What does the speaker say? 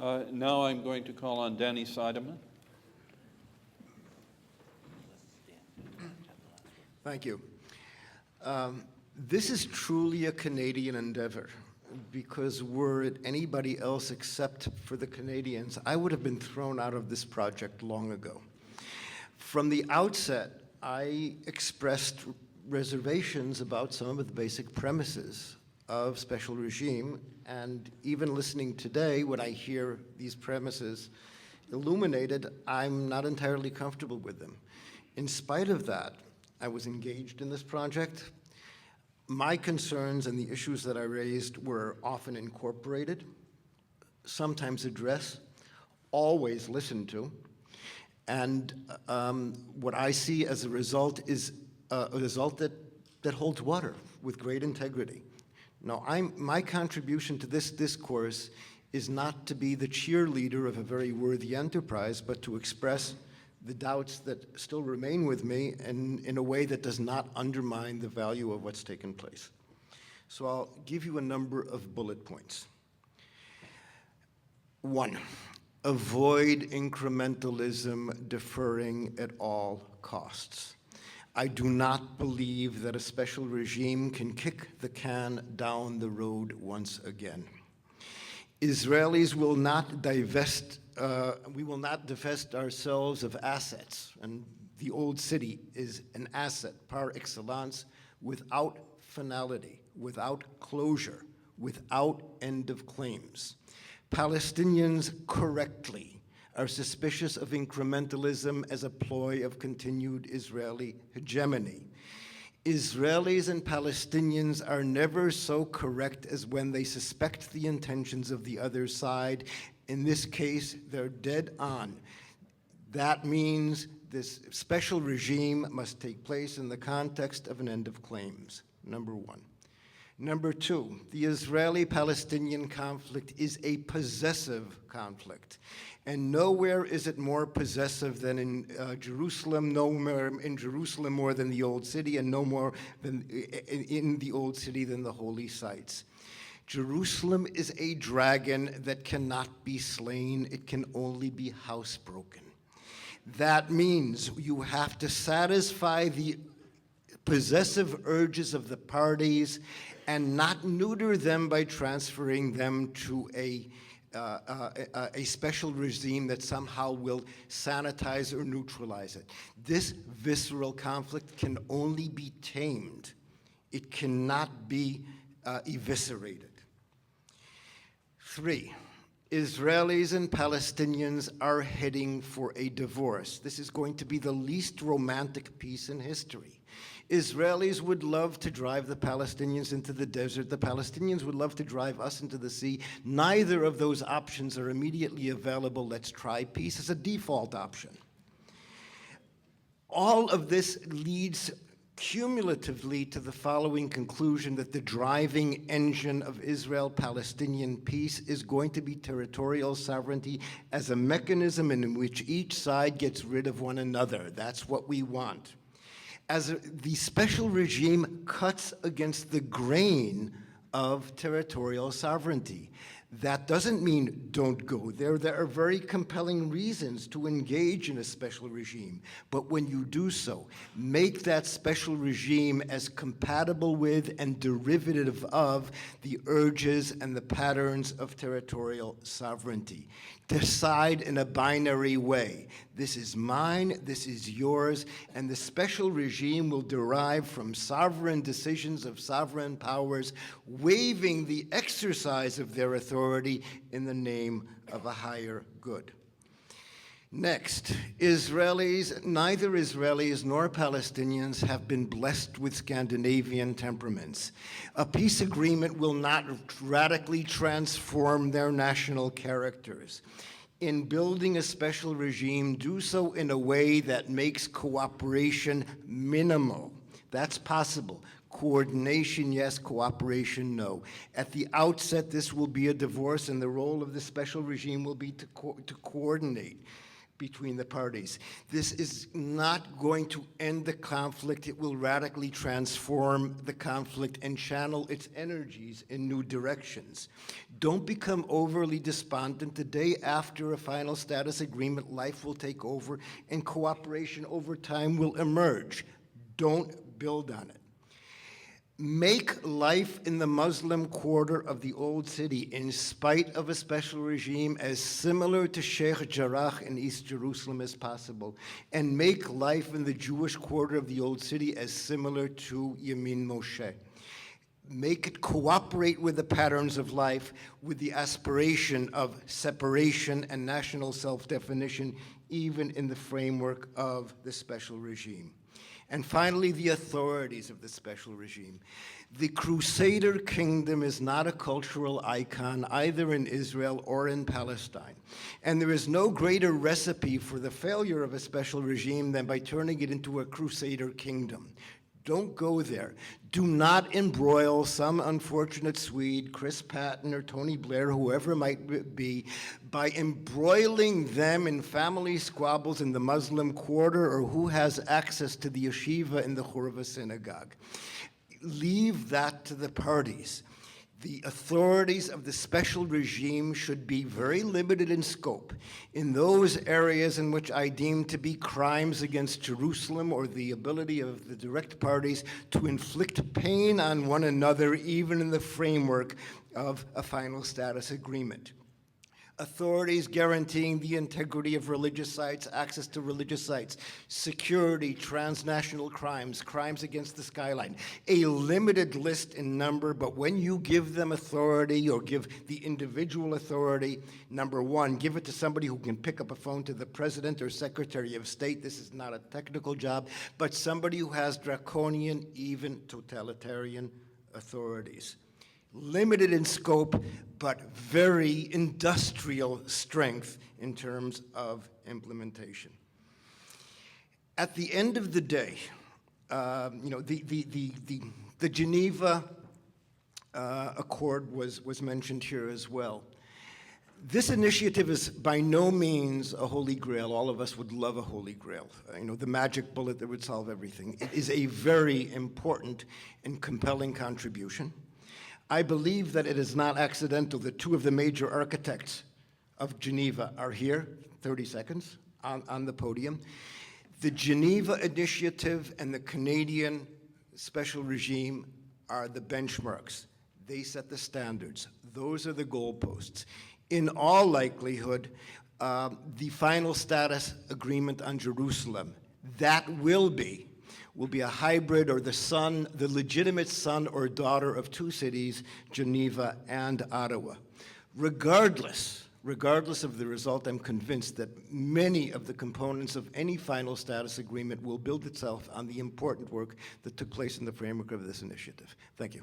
Now I'm going to call on Daniel Seideman. Thank you. This is truly a Canadian endeavor, because were it anybody else except for the Canadians, I would have been thrown out of this project long ago. From the outset, I expressed reservations about some of the basic premises of special regime, and even listening today, when I hear these premises illuminated, I'm not entirely comfortable with them. In spite of that, I was engaged in this project. My concerns and the issues that I raised were often incorporated, sometimes addressed, always listened to, and what I see as a result is a result that holds water with great integrity. Now, my contribution to this discourse is not to be the cheerleader of a very worthy enterprise, but to express the doubts that still remain with me in a way that does not undermine the value of what's taken place. So I'll give you a number of bullet points. 1, avoid incrementalism, deferring at all costs. I do not believe that a special regime can kick the can down the road once again. Israelis will not divest, we will not divest ourselves of assets, and the old city is an asset par excellence, without finality, without closure, without end of claims. Palestinians correctly are suspicious of incrementalism as a ploy of continued Israeli hegemony. Israelis and Palestinians are never so correct as when they suspect the intentions of the other side. In this case, they're dead on. That means this special regime must take place in the context of an end of claims, number 1. Number 2, the Israeli-Palestinian conflict is a possessive conflict. And nowhere is it more possessive than in Jerusalem, nowhere in Jerusalem more than the Old City, and no more than in the Old City than the holy sites. Jerusalem is a dragon that cannot be slain. It can only be housebroken. That means you have to satisfy the possessive urges of the parties and not neuter them by transferring them to a special regime that somehow will sanitize or neutralize it. This visceral conflict can only be tamed. It cannot be eviscerated. 3, Israelis and Palestinians are heading for a divorce. This is going to be the least romantic peace in history. Israelis would love to drive the Palestinians into the desert. The Palestinians would love to drive us into the sea. Neither of those options are immediately available. Let's try peace as a default option. All of this leads cumulatively to the following conclusion, that the driving engine of Israel-Palestinian peace is going to be territorial sovereignty as a mechanism in which each side gets rid of one another. That's what we want. The special regime cuts against the grain of territorial sovereignty. That doesn't mean don't go there. There are very compelling reasons to engage in a special regime. But when you do so, make that special regime as compatible with and derivative of the urges and the patterns of territorial sovereignty. Decide in a binary way. This is mine, this is yours, and the special regime will derive from sovereign decisions of sovereign powers, waiving the exercise of their authority in the name of a higher good. Next, neither Israelis nor Palestinians have been blessed with Scandinavian temperaments. A peace agreement will not radically transform their national characters. In building a special regime, do so in a way that makes cooperation minimal. That's possible. Coordination, yes. Cooperation, no. At the outset, this will be a divorce, and the role of the special regime will be to coordinate. between the parties. This is not going to end the conflict. It will radically transform the conflict and channel its energies in new directions. Don't become overly despondent. The day after a final status agreement, life will take over and cooperation over time will emerge. Don't build on it. Make life in the Muslim quarter of the Old City, in spite of a special regime, as similar to Sheikh Jarrah in East Jerusalem as possible, and make life in the Jewish quarter of the Old City as similar to Yamin Moshe. Make it cooperate with the patterns of life, with the aspiration of separation and national self-definition, even in the framework of the special regime. And finally, the authorities of the special regime. The Crusader kingdom is not a cultural icon either in Israel or in Palestine. And there is no greater recipe for the failure of a special regime than by turning it into a Crusader kingdom. Don't go there. Do not embroil some unfortunate Swede, Chris Patton or Tony Blair, whoever it might be, by embroiling them in family squabbles in the Muslim quarter or who has access to the yeshiva in the Hurva synagogue. Leave that to the parties. The authorities of the special regime should be very limited in scope in those areas in which I deem to be crimes against Jerusalem or the ability of the direct parties to inflict pain on one another, even in the framework of a final status agreement. Authorities guaranteeing the integrity of religious sites, access to religious sites, security, transnational crimes, crimes against the skyline. A limited list in number, but when you give them authority or give the individual authority, number one, give it to somebody who can pick up a phone to the president or secretary of state. This is not a technical job, but somebody who has draconian, even totalitarian authorities. Limited in scope, but very industrial strength in terms of implementation. At the end of the day, the Geneva Accord was mentioned here as well. This initiative is by no means a holy grail. All of us would love a holy grail, the magic bullet that would solve everything. It is a very important and compelling contribution. I believe that it is not accidental that two of the major architects of Geneva are here, 30 seconds, on the podium. The Geneva Initiative and the Canadian Special Regime are the benchmarks. They set the standards. Those are the goalposts. In all likelihood, the final status agreement on Jerusalem, that will be a hybrid or the legitimate son or daughter of two cities, Geneva and Ottawa. Regardless of the result, I'm convinced that many of the components of any final status agreement will build itself on the important work that took place in the framework of this initiative. Thank you.